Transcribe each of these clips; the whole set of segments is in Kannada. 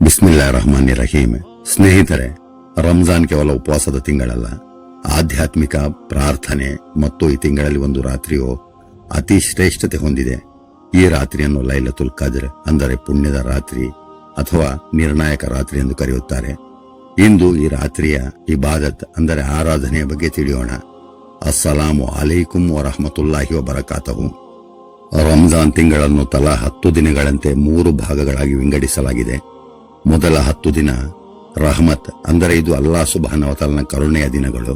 ಬಿಸ್ಮಿಲ್ಲಾಹಿರ್ ರಹಮಾನಿರ್ ರಹೀಮ್. ಸ್ನೇಹಿತರೆ, ರಂಜಾನ್ ಕೇವಲ ಉಪವಾಸದ ತಿಂಗಳಲ್ಲ, ಆಧ್ಯಾತ್ಮಿಕ ಪ್ರಾರ್ಥನೆ ಮತ್ತು ಈ ತಿಂಗಳಲ್ಲಿ ಒಂದು ರಾತ್ರಿಯು ಅತಿ ಶ್ರೇಷ್ಠತೆ ಹೊಂದಿದೆ. ಈ ರಾತ್ರಿಯನ್ನು ಲೈಲತುಲ್ ಕದ್ರ್ ಅಂದರೆ ಪುಣ್ಯದ ರಾತ್ರಿ ಅಥವಾ ನಿರ್ಣಾಯಕ ರಾತ್ರಿ ಎಂದು ಕರೆಯುತ್ತಾರೆ. ಇಂದು ಈ ರಾತ್ರಿಯ ಇಬಾದತ್ ಅಂದರೆ ಆರಾಧನೆಯ ಬಗ್ಗೆ ತಿಳಿಯೋಣ. ಅಸ್ಸಲಾಮು ಅಲೈಕುಂ ವರಹಮತುಲ್ಲಾಹಿ ವಬರಕಾತಹು. ರಂಜಾನ್ ತಿಂಗಳನ್ನು ತಲಾ 10 ದಿನಗಳಂತೆ 3 ಭಾಗಗಳಾಗಿ ವಿಂಗಡಿಸಲಾಗಿದೆ. ಮೊದಲ 10 ದಿನ ರಹಮತ್ ಅಂದರೆ ಇದು ಅಲ್ಲಾಹ್ ಸುಬ್ಹಾನಹು ವ ತಆಲನ ಕರುಣೆಯ ದಿನಗಳು.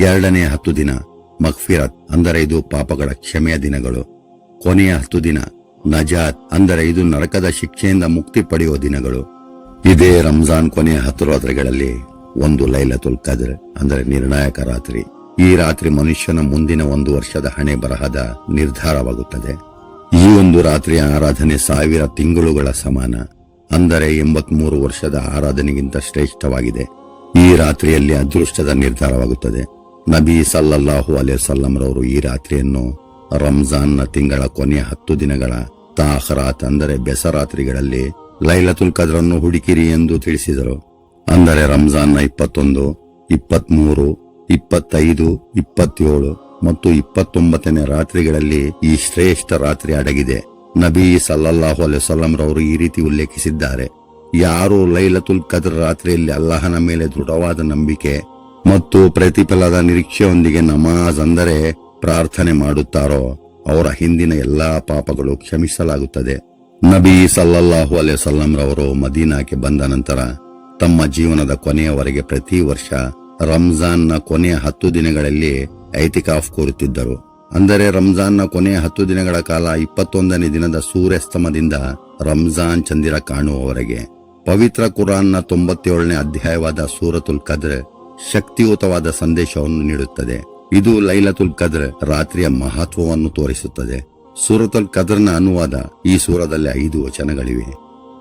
ಎರಡನೆಯ 10 ದಿನ ಮಗ್ಫಿರತ್ ಅಂದರೆ ಇದು ಪಾಪಗಳ ಕ್ಷಮೆಯ ದಿನಗಳು. ಕೊನೆಯ 10 ದಿನ ನಜಾತ್ ಅಂದರೆ ಇದು ನರಕದ ಶಿಕ್ಷೆಯಿಂದ ಮುಕ್ತಿ ಪಡೆಯುವ ದಿನಗಳು. ಇದೇ ರಂಜಾನ್ ಕೊನೆಯ 10 ರಾತ್ರಿಗಳಲ್ಲಿ ಒಂದು ಲೈಲತುಲ್ ಕದ್ರ್ ಅಂದರೆ ನಿರ್ಣಾಯಕ ರಾತ್ರಿ. ಈ ರಾತ್ರಿ ಮನುಷ್ಯನ ಮುಂದಿನ 1 ವರ್ಷದ ಹಣೆ ಬರಹದ ನಿರ್ಧಾರವಾಗುತ್ತದೆ. ಈ ಒಂದು ರಾತ್ರಿಯ ಆರಾಧನೆ 1000 ತಿಂಗಳುಗಳ ಸಮಾನ, ಅಂದರೆ 83 ವರ್ಷದ ಆರಾಧನೆಗಿಂತ ಶ್ರೇಷ್ಠವಾಗಿದೆ. ಈ ರಾತ್ರಿಯಲ್ಲಿ ಅದೃಷ್ಟದ ನಿರ್ಧಾರವಾಗುತ್ತದೆ. ನಬಿ ಸಲ್ಲಲ್ಲಾಹು ಅಲೈಹಿ ವಸಲ್ಲಂ ರವರು ಈ ರಾತ್ರಿಯನ್ನು ರಂಜಾನ್ನ ತಿಂಗಳ ಕೊನೆಯ 10 ದಿನಗಳ ತಾಖರಾತ್ ಅಂದರೆ ಬೆಸರಾತ್ರಿಗಳಲ್ಲಿ ಲೈಲತುಲ್ ಕದ್ರನ್ನು ಹುಡುಕಿರಿ ಎಂದು ತಿಳಿಸಿದರು. ಅಂದರೆ ರಂಜಾನ್ನ 21, 23, 25, 27 ಮತ್ತು 29ನೇ ರಾತ್ರಿಗಳಲ್ಲಿ ಈ ಶ್ರೇಷ್ಠ ರಾತ್ರಿ ಅಡಗಿದೆ. ನಬಿ ಸಲ್ಲಲ್ಲಾಹು ಅಲೈಹಿ ವಸಲ್ಲಂ ರವರು ಈ ರೀತಿ ಉಲ್ಲೇಖಿಸಿದ್ದಾರೆ: ಯಾರು ಲೈಲತುಲ್ ಕದ್ರ್ ರಾತ್ರಿಯಲ್ಲಿ ಅಲ್ಲಾಹನ ಮೇಲೆ ದೃಢವಾದ ನಂಬಿಕೆ ಮತ್ತು ಪ್ರತಿಫಲದ ನಿರೀಕ್ಷೆಯೊಂದಿಗೆ ನಮಾಜ್ ಅಂದರೆ ಪ್ರಾರ್ಥನೆ ಮಾಡುತ್ತಾರೋ ಅವರ ಹಿಂದಿನ ಎಲ್ಲಾ ಪಾಪಗಳು ಕ್ಷಮಿಸಲಾಗುತ್ತದೆ. ನಬಿ ಸಲ್ಲಲ್ಲಾಹು ಅಲೈಹಿ ವಸಲ್ಲಂ ರವರು ಮದೀನಾಕ್ಕೆ ಬಂದ ನಂತರ ತಮ್ಮ ಜೀವನದ ಕೊನೆಯವರೆಗೆ ಪ್ರತಿ ವರ್ಷ ರಂಜಾನ್ನ ಕೊನೆಯ 10 ದಿನಗಳಲ್ಲಿ ಐತಿಕಾಫ್ ಕೂರುತ್ತಿದ್ದರು. ಅಂದರೆ ರಂಜಾನ್ನ ಕೊನೆಯ 10 ದಿನಗಳ ಕಾಲ 21ನೇ ದಿನದ ಸೂರ್ಯಾಸ್ತಮದಿಂದ ರಂಜಾನ್ ಚಂದಿರ ಕಾಣುವವರೆಗೆ. ಪವಿತ್ರ ಕುರಾನ್ನ 97ನೇ ಅಧ್ಯಾಯವಾದ ಸೂರತುಲ್ ಕದ್ರ್ ಶಕ್ತಿಯುತವಾದ ಸಂದೇಶವನ್ನು ನೀಡುತ್ತದೆ. ಇದು ಲೈಲತುಲ್ ಕದ್ರ್ ರಾತ್ರಿಯ ಮಹತ್ವವನ್ನು ತೋರಿಸುತ್ತದೆ. ಸೂರತುಲ್ ಕದ್ರ್ನ ಅನುವಾದ ಈ ಸೂರದಲ್ಲಿ 5 ವಚನಗಳಿವೆ.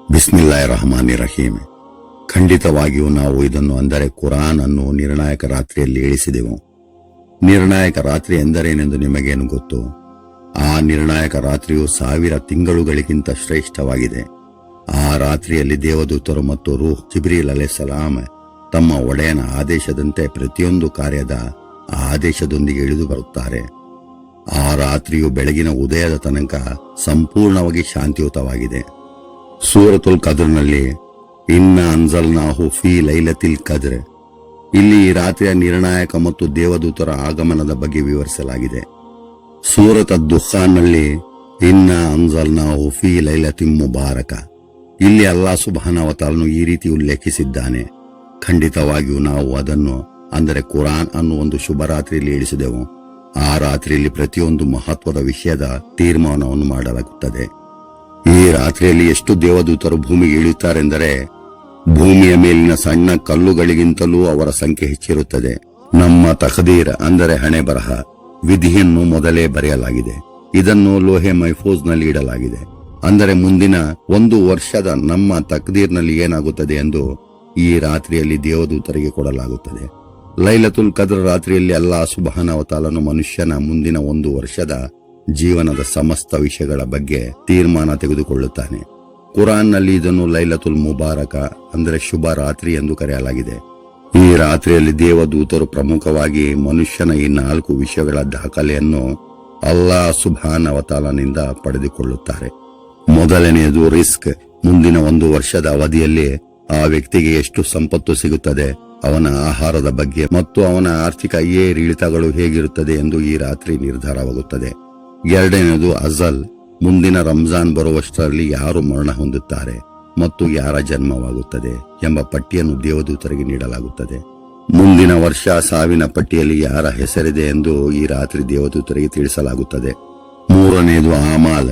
ಬಿಸ್ಮಿಲ್ಲಾಹಿರ್ ರಹಮಾನಿರ್ ರಹೀಮ್. ಖಂಡಿತವಾಗಿಯೂ ನಾವು ಇದನ್ನು ಅಂದರೆ ಕುರಾನ್ ಅನ್ನು ನಿರ್ಣಾಯಕ ರಾತ್ರಿಯಲ್ಲಿ ಇಳಿಸಿದೆವು. ನಿರ್ಣಾಯಕ ರಾತ್ರಿ ಎಂದರೇನೆಂದು ನಿಮಗೇನು ಗೊತ್ತು? ಆ ನಿರ್ಣಾಯಕ ರಾತ್ರಿಯು 1000 ತಿಂಗಳುಗಳಿಗಿಂತ ಶ್ರೇಷ್ಠವಾಗಿದೆ. ಆ ರಾತ್ರಿಯಲ್ಲಿ ದೇವದೂತರು ಮತ್ತು ರೂಹ್ ಜಿಬ್ರೀಲ್ ಅಲೈಹಿಸ್ಸಲಾಂ ತಮ್ಮ ಒಡೆಯನ ಆದೇಶದಂತೆ ಪ್ರತಿಯೊಂದು ಕಾರ್ಯದ ಆದೇಶದೊಂದಿಗೆ ಇಳಿದು ಬರುತ್ತಾರೆ. ಆ ರಾತ್ರಿಯು ಬೆಳಗಿನ ಉದಯದ ತನಕ ಸಂಪೂರ್ಣವಾಗಿ ಶಾಂತಿಯುತವಾಗಿದೆ. ಸೂರತುಲ್ ಕದ್ರ್ನಲ್ಲಿ ಇನ್ನ ಅನ್ಜಲ್ನಾಹು ಫೀ ಲೈಲತಿಲ್ ಕದ್ರ್, ಇಲ್ಲಿ ಈ ರಾತ್ರಿಯ ನಿರ್ಣಾಯಕ ಮತ್ತು ದೇವದೂತರ ಆಗಮನದ ಬಗ್ಗೆ ವಿವರಿಸಲಾಗಿದೆ. ಸೂರತ್ ದುಖಾನ್ನಲ್ಲಿ ಇನ್ನ ಅನ್ಜಲ್ನಾಹು ಫೀ ಲೈಲತಿನ್ ಮುಬಾರಕ, ಇಲ್ಲಿ ಅಲ್ಲಾಹ್ ಸುಬ್ಹಾನಹು ವ ತಆಲನು ಈ ರೀತಿ ಉಲ್ಲೇಖಿಸಿದ್ದಾನೆ: ಖಂಡಿತವಾಗಿಯೂ ನಾವು ಅದನ್ನು ಅಂದರೆ ಕುರಾನ್ ಅನ್ನು ಒಂದು ಶುಭ ರಾತ್ರಿಯಲ್ಲಿ ಇಳಿಸಿದೆವು. ಆ ರಾತ್ರಿಯಲ್ಲಿ ಪ್ರತಿಯೊಂದು ಮಹತ್ವದ ವಿಷಯದ ತೀರ್ಮಾನವನ್ನು ಮಾಡಲಾಗುತ್ತದೆ. ಈ ರಾತ್ರಿಯಲ್ಲಿ ಎಷ್ಟು ದೇವದೂತರು ಭೂಮಿಗೆ ಇಳಿಯುತ್ತಾರೆಂದರೆ ಭೂಮಿಯ ಮೇಲಿನ ಸಣ್ಣ ಕಲ್ಲುಗಳಿಗಿಂತಲೂ ಅವರ ಸಂಖ್ಯೆ ಹೆಚ್ಚಿರುತ್ತದೆ. ನಮ್ಮ ತಖದೀರ್ ಅಂದರೆ ಹಣೆ ಬರಹ ವಿಧಿಯನ್ನು ಮೊದಲೇ ಬರೆಯಲಾಗಿದೆ. ಇದನ್ನು ಲೋಹೆ ಮಹಫೂಜ್ನಲ್ಲಿ ಇಡಲಾಗಿದೆ. ಅಂದರೆ ಮುಂದಿನ 1 ವರ್ಷದ ನಮ್ಮ ತಕ್ದೀರ್ನಲ್ಲಿ ಏನಾಗುತ್ತದೆ ಎಂದು ಈ ರಾತ್ರಿಯಲ್ಲಿ ದೇವದೂತರಿಗೆ ಕೊಡಲಾಗುತ್ತದೆ. ಲೈಲತುಲ್ ಕದ್ರ್ ರಾತ್ರಿಯಲ್ಲಿ ಅಲ್ಲಾಹ್ ಸುಬ್ಹಾನಹು ವ ತಆಲನು ಮನುಷ್ಯನ ಮುಂದಿನ 1 ವರ್ಷದ ಜೀವನದ ಸಮಸ್ತ ವಿಷಯಗಳ ಬಗ್ಗೆ ತೀರ್ಮಾನ ತೆಗೆದುಕೊಳ್ಳುತ್ತಾನೆ. ಕುರಾನ್ನಲ್ಲಿ ಇದನ್ನು ಲೈಲತುಲ್ ಮುಬಾರಕ ಅಂದರೆ ಶುಭ ರಾತ್ರಿ ಎಂದು ಕರೆಯಲಾಗಿದೆ. ಈ ರಾತ್ರಿಯಲ್ಲಿ ದೇವದೂತರು ಪ್ರಮುಖವಾಗಿ ಮನುಷ್ಯನ ಈ 4 ವಿಷಯಗಳ ದಾಖಲೆಯನ್ನು ಅಲ್ಲಾಹ್ ಸುಬ್ಹಾನಹು ವ ತಆಲನಿಂದ ಪಡೆದುಕೊಳ್ಳುತ್ತಾರೆ. ಮೊದಲನೆಯದು ರಿಸ್ಕ್, ಮುಂದಿನ 1 ವರ್ಷದ ಅವಧಿಯಲ್ಲಿ ಆ ವ್ಯಕ್ತಿಗೆ ಎಷ್ಟು ಸಂಪತ್ತು ಸಿಗುತ್ತದೆ, ಅವನ ಆಹಾರದ ಬಗ್ಗೆ ಮತ್ತು ಅವನ ಆರ್ಥಿಕ ಏರಿಳಿತಗಳು ಹೇಗಿರುತ್ತದೆ ಎಂದು ಈ ರಾತ್ರಿ ನಿರ್ಧಾರವಾಗುತ್ತದೆ. ಎರಡನೆಯದು ಅಜಲ್, ಮುಂದಿನ ರಂಜಾನ್ ಬರುವಷ್ಟರಲ್ಲಿ ಯಾರು ಮರಣ ಹೊಂದುತ್ತಾರೆ ಮತ್ತು ಯಾರ ಜನ್ಮವಾಗುತ್ತದೆ ಎಂಬ ಪಟ್ಟಿಯನ್ನು ದೇವದೂತರಿಗೆ ನೀಡಲಾಗುತ್ತದೆ. ಮುಂದಿನ ವರ್ಷ ಸಾವಿನ ಪಟ್ಟಿಯಲ್ಲಿ ಯಾರ ಹೆಸರಿದೆ ಎಂದು ಈ ರಾತ್ರಿ ದೇವದೂತರಿಗೆ ತಿಳಿಸಲಾಗುತ್ತದೆ. ಮೂರನೆಯದು ಆಮಾಲ್,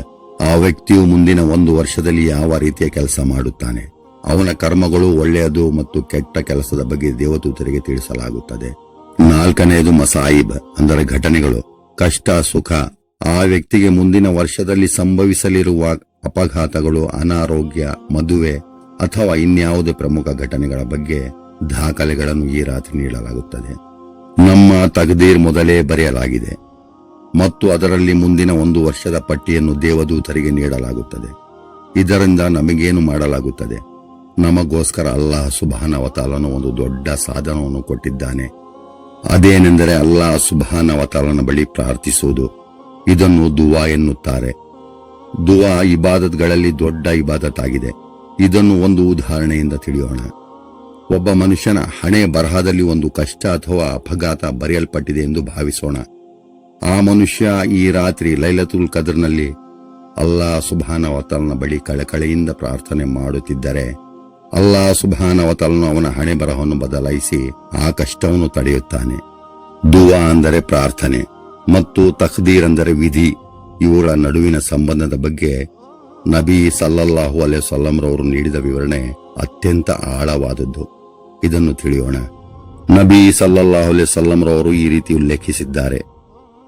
ಆ ವ್ಯಕ್ತಿಯು ಮುಂದಿನ 1 ವರ್ಷದಲ್ಲಿ ಯಾವ ರೀತಿಯ ಕೆಲಸ ಮಾಡುತ್ತಾನೆ, ಅವನ ಕರ್ಮಗಳು ಒಳ್ಳೆಯದು ಮತ್ತು ಕೆಟ್ಟ ಕೆಲಸದ ಬಗ್ಗೆ ದೇವದೂತರಿಗೆ ತಿಳಿಸಲಾಗುತ್ತದೆ. ನಾಲ್ಕನೆಯದು ಮಸಾಯಿಬ್ ಅಂದರೆ ಘಟನೆಗಳು, ಕಷ್ಟ ಸುಖ, ಆ ವ್ಯಕ್ತಿಗೆ ಮುಂದಿನ ವರ್ಷದಲ್ಲಿ ಸಂಭವಿಸಲಿರುವ ಅಪಘಾತಗಳು, ಅನಾರೋಗ್ಯ, ಮದುವೆ ಅಥವಾ ಇನ್ಯಾವುದೇ ಪ್ರಮುಖ ಘಟನೆಗಳ ಬಗ್ಗೆ ದಾಖಲೆಗಳನ್ನು ಈ ರಾತ್ರಿ ನೀಡಲಾಗುತ್ತದೆ. ನಮ್ಮ ತಕ್ದೀರ್ ಮೊದಲೇ ಬರೆಯಲಾಗಿದೆ ಮತ್ತು ಅದರಲ್ಲಿ ಮುಂದಿನ 1 ವರ್ಷದ ಪಟ್ಟಿಯನ್ನು ದೇವದೂತರಿಗೆ ನೀಡಲಾಗುತ್ತದೆ. ಇದರಿಂದ ನಮಗೇನು ಮಾಡಲಾಗುತ್ತದೆ? ನಮಗೋಸ್ಕರ ಅಲ್ಲಾಹ್ ಸುಬ್ಹಾನಹು ವ ತಆಲನು ಒಂದು ದೊಡ್ಡ ಸಾಧನವನ್ನು ಕೊಟ್ಟಿದ್ದಾನೆ. ಅದೇನೆಂದರೆ ಅಲ್ಲಾಹ್ ಸುಬ್ಹಾನಹು ವ ತಆಲನ ಬಳಿ ಪ್ರಾರ್ಥಿಸುವುದು. ಇದನ್ನು ದುವಾ ಎನ್ನುತ್ತಾರೆ. ದುವಾ ಇಬಾದತ್ಗಳಲ್ಲಿ ದೊಡ್ಡ ಇಬಾದತ್ ಆಗಿದೆ. ಇದನ್ನು ಒಂದು ಉದಾಹರಣೆಯಿಂದ ತಿಳಿಯೋಣ. ಒಬ್ಬ ಮನುಷ್ಯನ ಹಣೆ ಬರಹದಲ್ಲಿ ಒಂದು ಕಷ್ಟ ಅಥವಾ ಅಪಘಾತ ಬರೆಯಲ್ಪಟ್ಟಿದೆ ಎಂದು ಭಾವಿಸೋಣ. ಆ ಮನುಷ್ಯ ಈ ರಾತ್ರಿ ಲೈಲತುಲ್ ಕದ್ರ್ನಲ್ಲಿ ಅಲ್ಲಾಹ್ ಸುಬ್ಹಾನಹು ವ ತಆಲನ ಬಳಿ ಕಳಕಳಿಯಿಂದ ಪ್ರಾರ್ಥನೆ ಮಾಡುತ್ತಿದ್ದರೆ ಅಲ್ಲಾಹ್ ಸುಬ್ಹಾನಹು ವ ತಆಲನು ಅವನ ಹಣೆ ಬರಹವನ್ನು ಬದಲಾಯಿಸಿ ಆ ಕಷ್ಟವನ್ನು ತಡೆಯುತ್ತಾನೆ. ದುವಾ ಅಂದರೆ ಪ್ರಾರ್ಥನೆ ಮತ್ತು ತಖ್ದೀರ್ ಅಂದರೆ ವಿಧಿ. ಇವುಗಳ ನಡುವಿನ ಸಂಬಂಧದ ಬಗ್ಗೆ ನಬಿ ಸಲ್ಲಲ್ಲಾಹು ಅಲೈಹಿ ವಸಲ್ಲಂ ರವರು ನೀಡಿದ ವಿವರಣೆ ಅತ್ಯಂತ ಆಳವಾದದ್ದು. ಇದನ್ನು ತಿಳಿಯೋಣ. ನಬಿ ಸಲ್ಲಲ್ಲಾಹು ಅಲೈಹಿ ವಸಲ್ಲಂ ರವರು ಈ ರೀತಿ ಉಲ್ಲೇಖಿಸಿದ್ದಾರೆ: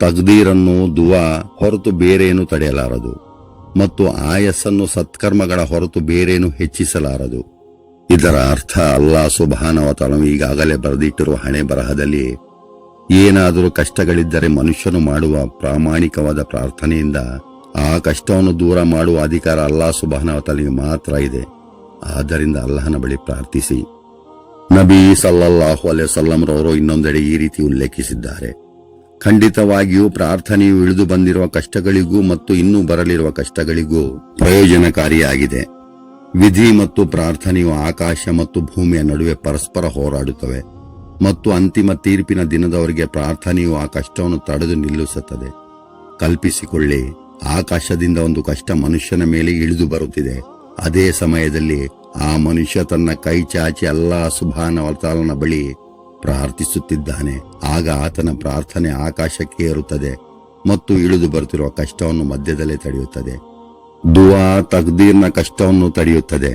ತಕ್ದೀರನ್ನು ದುವಾ ಹೊರತು ಬೇರೇನು ತಡೆಯಲಾರದು ಮತ್ತು ಆಯಸ್ಸನ್ನು ಸತ್ಕರ್ಮಗಳ ಹೊರತು ಬೇರೇನು ಹೆಚ್ಚಿಸಲಾರದು. ಇದರ ಅರ್ಥ ಅಲ್ಲಾಹ್ ಸುಬ್ಹಾನಹು ವ ತಆಲನು ಈಗಾಗಲೇ ಬರೆದಿಟ್ಟಿರುವ ಹಣೆ ಬರಹದಲ್ಲಿ ಏನಾದರೂ ಕಷ್ಟಗಳಿದ್ದರೆ ಮನುಷ್ಯನು ಮಾಡುವ ಪ್ರಾಮಾಣಿಕವಾದ ಪ್ರಾರ್ಥನೆಯಿಂದ ಆ ಕಷ್ಟವನ್ನು ದೂರ ಮಾಡುವ ಅಧಿಕಾರ ಅಲ್ಲಾಹ್ ಸುಬ್ಹಾನಹು ವ ತಆಲನಿಗೆ ಮಾತ್ರ ಇದೆ. ಆದ್ದರಿಂದ ಅಲ್ಲಾಹನ ಬಳಿ ಪ್ರಾರ್ಥಿಸಿ. ನಬಿ ಸಲ್ಲಲ್ಲಾಹು ಅಲೈಹಿ ವಸಲ್ಲಂ ರವರು ಇನ್ನೊಂದೆಡೆ ಈ ರೀತಿ ಉಲ್ಲೇಖಿಸಿದ್ದಾರೆ: ಖಂಡಿತವಾಗಿಯೂ ಪ್ರಾರ್ಥನೆಯು ಇಳಿದು ಬಂದಿರುವ ಕಷ್ಟಗಳಿಗೂ ಮತ್ತು ಇನ್ನೂ ಬರಲಿರುವ ಕಷ್ಟಗಳಿಗೂ ಪ್ರಯೋಜನಕಾರಿಯಾಗಿದೆ. ವಿಧಿ ಮತ್ತು ಪ್ರಾರ್ಥನೆಯು ಆಕಾಶ ಮತ್ತು ಭೂಮಿಯ ನಡುವೆ ಪರಸ್ಪರ ಹೋರಾಡುತ್ತವೆ ಮತ್ತು ಅಂತಿಮ ತೀರ್ಪಿನ ದಿನದವರೆಗೆ ಪ್ರಾರ್ಥನೆಯು ಆ ಕಷ್ಟವನ್ನು ತಡೆದು ನಿಲ್ಲಿಸುತ್ತದೆ. ಕಲ್ಪಿಸಿಕೊಳ್ಳಿ, ಆಕಾಶದಿಂದ ಒಂದು ಕಷ್ಟ ಮನುಷ್ಯನ ಮೇಲೆ ಇಳಿದು ಬರುತ್ತಿದೆ. ಅದೇ ಸಮಯದಲ್ಲಿ ಆ ಮನುಷ್ಯ ತನ್ನ ಕೈ ಚಾಚಿ ಅಲ್ಲಾಹ್ ಸುಬ್ಹಾನಹು ವ ತಆಲನ ಬಳಿ ಪ್ರಾರ್ಥಿಸುತ್ತಿದ್ದಾನೆ. ಆಗ ಆತನ ಪ್ರಾರ್ಥನೆ ಆಕಾಶಕ್ಕೆ ಏರುತ್ತದೆ ಮತ್ತು ಇಳಿದು ಬರುತ್ತಿರುವ ಕಷ್ಟವನ್ನು ಮಧ್ಯದಲ್ಲೇ ತಡೆಯುತ್ತದೆ. ದುವಾ ತಕ್ದೀರ್ನ ಕಷ್ಟವನ್ನು ತಡೆಯುತ್ತದೆ.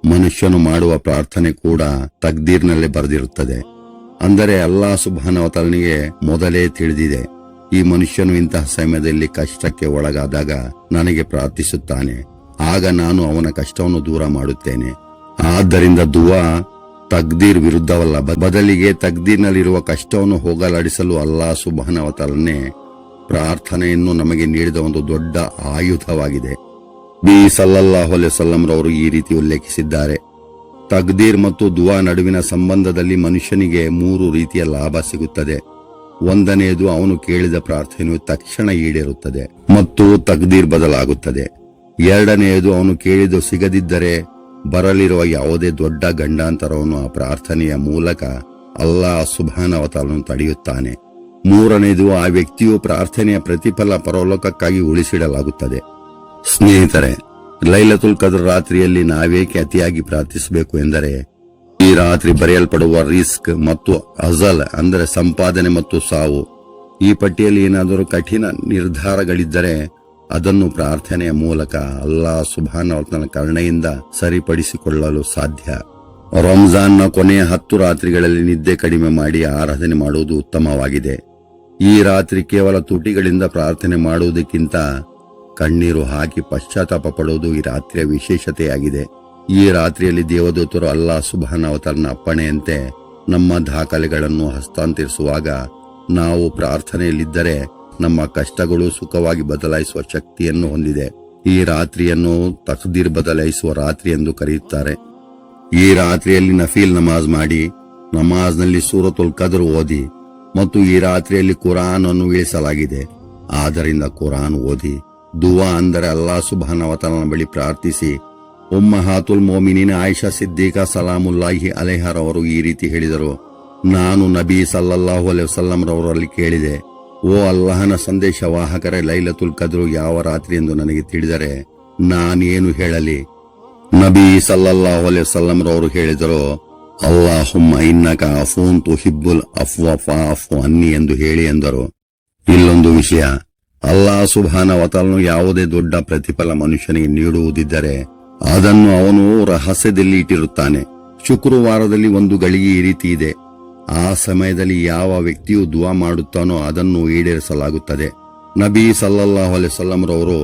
ಮನುಷ್ಯನು ಮಾಡುವ ಪ್ರಾರ್ಥನೆ ಕೂಡ ತಕ್ದೀರ್ನಲ್ಲೇ ಬರೆದಿರುತ್ತದೆ. ಅಂದರೆ ಅಲ್ಲಾಹ್ ಸುಬ್ಹಾನಹು ವ ತಆಲನಿಗೆ ಮೊದಲೇ ತಿಳಿದಿದೆ, ಈ ಮನುಷ್ಯನು ಇಂತಹ ಸಮಯದಲ್ಲಿ ಕಷ್ಟಕ್ಕೆ ಒಳಗಾದಾಗ ನನಗೆ ಪ್ರಾರ್ಥಿಸುತ್ತಾನೆ, ಆಗ ನಾನು ಅವನ ಕಷ್ಟವನ್ನು ದೂರ ಮಾಡುತ್ತೇನೆ. ಆದ್ದರಿಂದ ದುವಾ ತಕ್ದೀರ್ ವಿರುದ್ಧವಲ್ಲ, ಬದಲಿಗೆ ತಕ್ದೀರ್ನಲ್ಲಿರುವ ಕಷ್ಟವನ್ನು ಹೋಗಲಾಡಿಸಲು ಅಲ್ಲಾಹ್ ಸುಬ್ಹಾನಹು ವ ತಆಲನೇ ಪ್ರಾರ್ಥನೆಯನ್ನು ನಮಗೆ ನೀಡಿದ ಒಂದು ದೊಡ್ಡ ಆಯುಧವಾಗಿದೆ. ನಬಿ ಸಲ್ಲಲ್ಲಾಹು ಅಲೈಹಿ ವಸಲ್ಲಂ ರವರು ಈ ರೀತಿ ಉಲ್ಲೇಖಿಸಿದ್ದಾರೆ: ತಕ್ದೀರ್ ಮತ್ತು ದುವಾ ನಡುವಿನ ಸಂಬಂಧದಲ್ಲಿ ಮನುಷ್ಯನಿಗೆ 3 ರೀತಿಯ ಲಾಭ ಸಿಗುತ್ತದೆ. ಒಂದನೆಯದು, ಅವನು ಕೇಳಿದ ಪ್ರಾರ್ಥನೆಯು ತಕ್ಷಣ ಈಡೇರುತ್ತದೆ ಮತ್ತು ತಕ್ದೀರ್ ಬದಲಾಗುತ್ತದೆ. ಎರಡನೆಯದು, ಅವನು ಕೇಳಿದ್ದು ಸಿಗದಿದ್ದರೆ ಬರಲಿರುವ ಯಾವುದೇ ದೊಡ್ಡ ಗಂಡಾಂತರವನ್ನು ಆ ಪ್ರಾರ್ಥನೆಯ ಮೂಲಕ ಅಲ್ಲಾಹ್ ಸುಬ್ಹಾನಹು ವ ತಆಲನು ತಡೆಯುತ್ತಾನೆ. ಮೂರನೆಯದು, ಆ ವ್ಯಕ್ತಿಯು ಪ್ರಾರ್ಥನೆಯ ಪ್ರತಿಫಲ ಪರಲೋಕಕ್ಕಾಗಿ ಉಳಿಸಿಡಲಾಗುತ್ತದೆ. ಸ್ನೇಹಿತರೆ, ಲೈಲತುಲ್ ಕದ್ರ್ ರಾತ್ರಿಯಲ್ಲಿ ನಾವೇಕೆ ಅತಿಯಾಗಿ ಪ್ರಾರ್ಥಿಸಬೇಕು ಎಂದರೆ, ಈ ರಾತ್ರಿ ಬರೆಯಲ್ಪಡುವ ರಿಸ್ಕ್ ಮತ್ತು ಅಜಲ್ ಅಂದರೆ ಸಂಪಾದನೆ ಮತ್ತು ಸಾವು, ಈ ಪಟ್ಟಿಯಲ್ಲಿ ಏನಾದರೂ ಕಠಿಣ ನಿರ್ಧಾರಗಳಿದ್ದರೆ ಅದನ್ನು ಪ್ರಾರ್ಥನೆಯ ಮೂಲಕ ಅಲ್ಲಾಹ್ ಸುಬ್ಹಾನಹು ವ ತಆಲನ ಕರುಣೆಯಿಂದ ಸರಿಪಡಿಸಿಕೊಳ್ಳಲು ಸಾಧ್ಯ. ರಂಜಾನ್ನ ಕೊನೆಯ 10 ರಾತ್ರಿಗಳಲ್ಲಿ ನಿದ್ದೆ ಕಡಿಮೆ ಮಾಡಿ ಆರಾಧನೆ ಮಾಡುವುದು ಉತ್ತಮವಾಗಿದೆ. ಈ ರಾತ್ರಿ ಕೇವಲ ತುಟಿಗಳಿಂದ ಪ್ರಾರ್ಥನೆ ಮಾಡುವುದಕ್ಕಿಂತ ಕಣ್ಣೀರು ಹಾಕಿ ಪಶ್ಚಾತ್ತಾಪ ಪಡುವುದು ಈ ರಾತ್ರಿಯ ವಿಶೇಷತೆಯಾಗಿದೆ. ಈ ರಾತ್ರಿಯಲ್ಲಿ ದೇವದೂತರು ಅಲ್ಲಾಹ್ ಸುಬ್ಹಾನಹು ವ ತಆಲನ ಅಪ್ಪಣೆಯಂತೆ ನಮ್ಮ ದಾಖಲೆಗಳನ್ನು ಹಸ್ತಾಂತರಿಸುವಾಗ ನಾವು ಪ್ರಾರ್ಥನೆಯಲ್ಲಿದ್ದರೆ ನಮ್ಮ ಕಷ್ಟಗಳು ಸುಖವಾಗಿ ಬದಲಾಯಿಸುವ ಶಕ್ತಿಯನ್ನು ಹೊಂದಿದೆ. ಈ ರಾತ್ರಿಯನ್ನು ತಕ್ದೀರ್ ಬದಲಾಯಿಸುವ ರಾತ್ರಿ ಎಂದು ಕರೆಯುತ್ತಾರೆ. ಈ ರಾತ್ರಿಯಲ್ಲಿ ನಫೀಲ್ ನಮಾಜ್ ಮಾಡಿ, ನಮಾಜ್ನಲ್ಲಿ ಸೂರತುಲ್ ಕದ್ರ್ ಓದಿ ಮತ್ತು ಈ ರಾತ್ರಿಯಲ್ಲಿ ಕುರಾನ್ ಅನ್ನು ಇಳಿಸಲಾಗಿದೆ. ಆದ್ದರಿಂದ ಕುರಾನ್ ಓದಿ. ದುವಾ ಅಂದರೆ ಅಲ್ಲಾಹ್ ಸುಬ್ಹಾನಹು ವ ತಆಲನ ಬಳಿ ಪ್ರಾರ್ಥಿಸಿ. ಉಮ್ಮಹಾತುಲ್ ಮುಮಿನೀನ್ ಆಯಿಷಾ ಸಿದ್ದೀಕಾ ಸಲಾಮುಲ್ಲಾಹಿ ಅಲೈಹಾ ರವರು ಈ ರೀತಿ ಹೇಳಿದರು: ನಾನು ನಬಿ ಸಲ್ಲಲ್ಲಾಹು ಅಲೈಹಿ ವಸಲ್ಲಂ ರವರಲ್ಲಿ ಕೇಳಿದೆ, ಓ ಅಲ್ಲಾಹನ ಸಂದೇಶವಾಹಕರೇ, ಲೈಲತುಲ್ ಕದ್ರ್ ಯಾವ ರಾತ್ರಿ ಎಂದು ನನಗೆ ತಿಳಿದರೆ ನಾನೇನು ಹೇಳಲಿ? ನಬಿ ಸಲ್ಲಲ್ಲಾಹು ಅಲೈಹಿ ವಸಲ್ಲಂ ರವರು ಹೇಳಿದರು, ಅಲ್ಲಾಹುಮ್ಮ ಇನ್ನಕ ಅಫೂನ್ ತುಹಿಬ್ಬುಲ್ ಅಫ್ವ ಫಅಫು ಅನ್ನಿ ಎಂದು ಹೇಳಿ ಎಂದರು. ಇಲ್ಲೊಂದು ವಿಷಯ, ಅಲ್ಲಾಹ್ ಸುಬ್ಹಾನಹು ವ ತಆಲನು ಯಾವುದೇ ದೊಡ್ಡ ಪ್ರತಿಫಲ ಮನುಷ್ಯನಿಗೆ ನೀಡುವುದಿದ್ದರೆ ಅದನ್ನು ಅವನು ರಹಸ್ಯದಲ್ಲಿ ಇಟ್ಟಿರುತ್ತಾನೆ. ಶುಕ್ರವಾರದಲ್ಲಿ ಒಂದು ಗಳಿಗೆ ಈ ರೀತಿ ಇದೆ. ಆ ಸಮಯದಲ್ಲಿ ಯಾವ ವ್ಯಕ್ತಿಯು ದುವಾ ಮಾಡುತ್ತಾನೋ ಅದನ್ನು ಈಡೇರಿಸಲಾಗುತ್ತದೆ. ನಬಿ ಸಲ್ಲಲ್ಲಾಹು ಅಲೈಹಿ ವಸಲ್ಲಂ ರವರು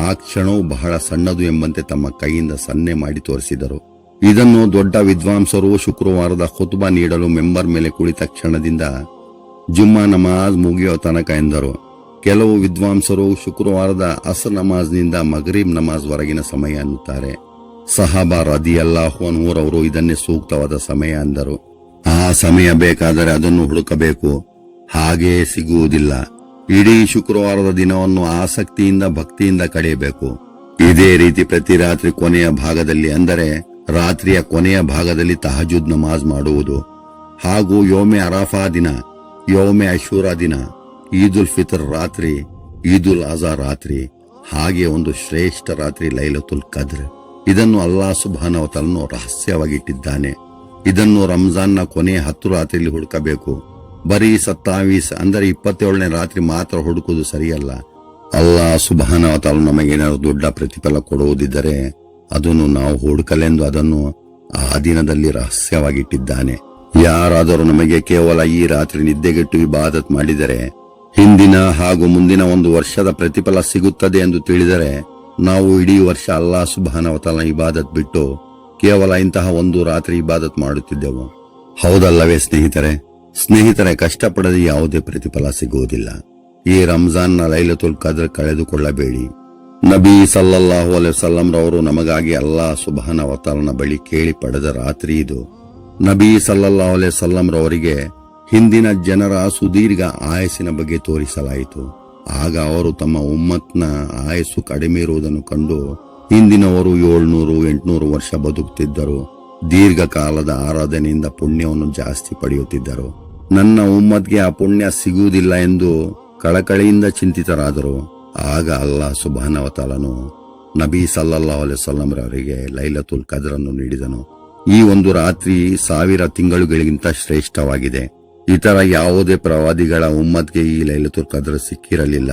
ಆ ಕ್ಷಣವು ಬಹಳ ಸಣ್ಣದು ಎಂಬಂತೆ ತಮ್ಮ ಕೈಯಿಂದ ಸನ್ನೆ ಮಾಡಿ ತೋರಿಸಿದರು. ಇದನ್ನು ದೊಡ್ಡ ವಿದ್ವಾಂಸರು ಶುಕ್ರವಾರದ ಖುತ್ಬಾ ನೀಡಲು ಮೆಂಬರ್ ಮೇಲೆ ಕುಳಿತ ಕ್ಷಣದಿಂದ ಜುಮ್ಮಾ ನಮಾಜ್ ಮುಗಿಯುವ ತನಕ ಎಂದರು. ಕೆಲವು ವಿದ್ವಾಂಸರು ಶುಕ್ರವಾರದ ಅಸರ್ ನಮಾಜ್ನಿಂದ ಮಗ್ರಿಬ್ ನಮಾಜ್ ವರೆಗಿನ ಸಮಯ ಅನ್ನುತ್ತಾರೆ. ಸಹಾಬಾ ರದಿಯಲ್ಲಾಹು ಅನ್ಹುರವರು ಇದನ್ನೇ ಸೂಕ್ತವಾದ ಸಮಯ ಅಂದರು. ಆ ಸಮಯ ಬೇಕಾದರೆ ಅದನ್ನು ಹುಡುಕಬೇಕು, ಹಾಗೆಯೇ ಸಿಗುವುದಿಲ್ಲ. ಇಡೀ ಶುಕ್ರವಾರದ ದಿನವನ್ನು ಆಸಕ್ತಿಯಿಂದ ಭಕ್ತಿಯಿಂದ ಕಳೆಯಬೇಕು. ಇದೇ ರೀತಿ ಪ್ರತಿ ರಾತ್ರಿ ಕೊನೆಯ ಭಾಗದಲ್ಲಿ, ಅಂದರೆ ರಾತ್ರಿಯ ಕೊನೆಯ ಭಾಗದಲ್ಲಿ ತಹಜುದ್ ನಮಾಜ್ ಮಾಡುವುದು, ಹಾಗೂ ಯೋಮೆ ಅರಾಫಾ ದಿನ, ಯೋಮೆ ಅಶೂರಾ ದಿನ, ಈದುಲ್ ಫಿತರ್ ರಾತ್ರಿ, ಈದುಲ್ ಅಜಾ ರಾತ್ರಿ, ಹಾಗೆ ಒಂದು ಶ್ರೇಷ್ಠ ರಾತ್ರಿ ಲೈಲತುಲ್ ಕದ್ರ್. ಇದನ್ನು ಅಲ್ಲಾಹ್ ಸುಬ್ಹಾನಹು ವ ತಆಲನು ರಹಸ್ಯವಾಗಿಟ್ಟಿದ್ದಾನೆ. ಇದನ್ನು ರಂಜಾನ್ನ ಕೊನೆಯ 10 ರಾತ್ರಿಯಲ್ಲಿ ಹುಡುಕಬೇಕು. ಬರೀ 27 ಅಂದರೆ 27ನೇ ರಾತ್ರಿ ಮಾತ್ರ ಹುಡುಕುವುದು ಸರಿಯಲ್ಲ. ಅಲ್ಲಾಹ್ ಸುಬ್ಹಾನಹು ವ ತಆಲನು ನಮಗೇನಾದರೂ ದೊಡ್ಡ ಪ್ರತಿಫಲ ಕೊಡುವುದಿದ್ದರೆ ಅದನ್ನು ನಾವು ಹುಡುಕಲೆಂದು ಅದನ್ನು ಆ ದಿನದಲ್ಲಿ ರಹಸ್ಯವಾಗಿಟ್ಟಿದ್ದಾನೆ. ಯಾರಾದರೂ ನಮಗೆ ಕೇವಲ ಈ ರಾತ್ರಿ ನಿದ್ದೆಗೆಟ್ಟು ಇಬಾದತ್ ಮಾಡಿದರೆ ಹಿಂದಿನ ಹಾಗೂ ಮುಂದಿನ ಒಂದು ವರ್ಷದ ಪ್ರತಿಫಲ ಸಿಗುತ್ತದೆ ಎಂದು ತಿಳಿದರೆ ನಾವು ಇಡೀ ವರ್ಷ ಅಲ್ಲಾಹ್ ಸುಬ್ಹಾನಹು ವ ತಆಲನ ಇಬಾದತ್ ಬಿಟ್ಟು ಕೇವಲ ಇಂತಹ ಒಂದು ರಾತ್ರಿ ಇಬಾದತ್ ಮಾಡುತ್ತಿದ್ದೆವು. ಹೌದಲ್ಲವೇ ಸ್ನೇಹಿತರೆ, ಕಷ್ಟಪಡದೆ ಯಾವುದೇ ಪ್ರತಿಫಲ ಸಿಗುವುದಿಲ್ಲ. ಈ ರಂಜಾನ್ನ ಲೈಲತುಲ್ ಕದ್ರ್ ಕಳೆದುಕೊಳ್ಳಬೇಡಿ. ನಬಿ ಸಲ್ಲಲ್ಲಾಹು ಅಲೈಹಿ ವಸಲ್ಲಂ ರವರು ನಮಗಾಗಿ ಅಲ್ಲಾಹ್ ಸುಬ್ಹಾನಹು ವ ತಆಲನ ಬಳಿ ಕೇಳಿ ಪಡೆದ ರಾತ್ರಿ ಇದು. ನಬಿ ಸಲ್ಲಲ್ಲಾಹು ಅಲೈಹಿ ವಸಲ್ಲಂ ರವರಿಗೆ ಹಿಂದಿನ ಜನರ ಸುದೀರ್ಘ ಆಯಸ್ಸಿನ ಬಗ್ಗೆ ತೋರಿಸಲಾಯಿತು. ಆಗ ಅವರು ತಮ್ಮ ಉಮ್ಮತ್ನ ಆಯಸ್ಸು ಕಡಿಮೆ ಇರುವುದನ್ನು ಕಂಡು ಹಿಂದಿನವರು 700-800 ವರ್ಷ ಬದುಕುತ್ತಿದ್ದರು. ದೀರ್ಘಕಾಲದ ಆರಾಧನೆಯಿಂದ ಪುಣ್ಯವನ್ನು ಜಾಸ್ತಿ ಪಡೆಯುತ್ತಿದ್ದರು. ನನ್ನ ಉಮ್ಮತ್ಗೆ ಆ ಪುಣ್ಯ ಸಿಗುವುದಿಲ್ಲ ಎಂದು ಕಳಕಳಿಯಿಂದ ಚಿಂತಿತರಾದರು. ಆಗ ಅಲ್ಲಾಹ್ ಸುಬ್ಹಾನಹು ವ ತಆಲನು ನಬಿ ಸಲ್ಲಲ್ಲಾಹು ಅಲೈಹಿ ವಸಲ್ಲಂ ರವರಿಗೆ ಲೈಲತುಲ್ ಕದ್ರನ್ನು ನೀಡಿದನು. ಈ ಒಂದು ರಾತ್ರಿ 1000 ತಿಂಗಳುಗಳಿಗಿಂತ ಶ್ರೇಷ್ಠವಾಗಿದೆ. ಇತರ ಯಾವುದೇ ಪ್ರವಾದಿಗಳ ಉಮ್ಮತ್ಗೆ ಈ ಲೈಲತುಲ್ ಕದ್ರ್ ಸಿಕ್ಕಿರಲಿಲ್ಲ.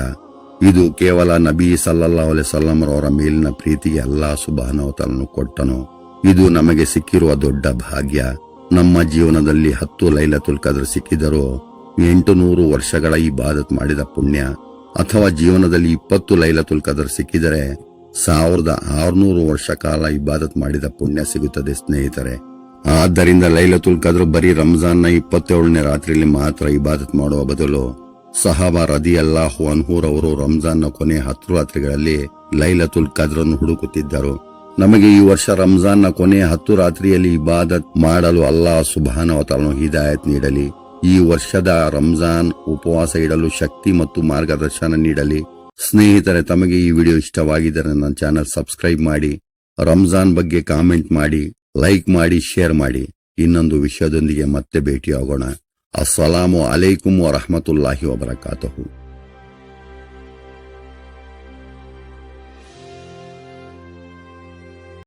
ಇದು ಕೇವಲ ನಬಿ ಸಲ್ಲಲ್ಲಾಹು ಅಲೈಹಿ ವಸಲ್ಲಂ ರವರ ಮೇಲಿನ ಪ್ರೀತಿಗೆ ಅಲ್ಲಾಹ್ ಸುಬ್ಹಾನಹು ವ ತಆಲನು ಕೊಟ್ಟನು. ಇದು ನಮಗೆ ಸಿಕ್ಕಿರುವ ದೊಡ್ಡ ಭಾಗ್ಯ. ನಮ್ಮ ಜೀವನದಲ್ಲಿ 10 ಲೈಲತುಲ್ ಕದ್ರ್ ಸಿಕ್ಕಿದರೂ 800 ವರ್ಷಗಳ ಇಬಾದತ್ ಮಾಡಿದ ಪುಣ್ಯ, ಅಥವಾ ಜೀವನದಲ್ಲಿ 20 ಲೈಲತುಲ್ ಕದ್ರ್ ಸಿಕ್ಕಿದರೆ 1600 ವರ್ಷ ಕಾಲ ಇಬಾದತ್ ಮಾಡಿದ ಪುಣ್ಯ ಸಿಗುತ್ತದೆ ಸ್ನೇಹಿತರೆ. ಆದ್ದರಿಂದ ಲೈಲತುಲ್ ಕದ್ರ್ ಬರೀ ರಂಜಾನ್ನ 27ನೇ ರಾತ್ರಿಯಲ್ಲಿ ಮಾತ್ರ ಇಬಾದತ್ ಮಾಡುವ ಬದಲು ಸಹಾಬಾ ರದಿಯಲ್ಲಾಹು ಅನ್ಹುರವರು ರಂಜಾನ್ನ ಕೊನೆಯ 10 ರಾತ್ರಿಗಳಲ್ಲಿ ಲೈಲತುಲ್ ಕದ್ರನ್ನು ಹುಡುಕುತ್ತಿದ್ದರು. ನಮಗೆ ಈ ವರ್ಷ ರಂಜಾನ್ನ ಕೊನೆಯ 10 ರಾತ್ರಿಯಲ್ಲಿ ಇಬಾದತ್ ಮಾಡಲು ಅಲ್ಲಾಹ್ ಸುಬ್ಹಾನಹು ವ ತಆಲನು ಹಿದಾಯತ್ ನೀಡಲಿ. ಈ ವರ್ಷದ ರಂಜಾನ್ ಉಪವಾಸ ಇಡಲು ಶಕ್ತಿ ಮತ್ತು ಮಾರ್ಗದರ್ಶನ ನೀಡಲಿ. ಸ್ನೇಹಿತರೆ, ತಮಗೆ ಈ ವಿಡಿಯೋ ಇಷ್ಟವಾಗಿದ್ದರೆ ನನ್ನ ಚಾನೆಲ್ ಸಬ್ಸ್ಕ್ರೈಬ್ ಮಾಡಿ, ರಂಜಾನ್ ಬಗ್ಗೆ ಕಾಮೆಂಟ್ ಮಾಡಿ, ಲೈಕ್ ಮಾಡಿ, ಶೇರ್ ಮಾಡಿ. ಇನ್ನೊಂದು ವಿಷಯದೊಂದಿಗೆ ಮತ್ತೆ ಭೇಟಿಯಾಗೋಣ. ಅಸ್ಸಲಾಮು ಅಲೈಕುಂ ವರಹಮತುಲ್ಲಾಹಿ ವಬರಕಾತುಹು.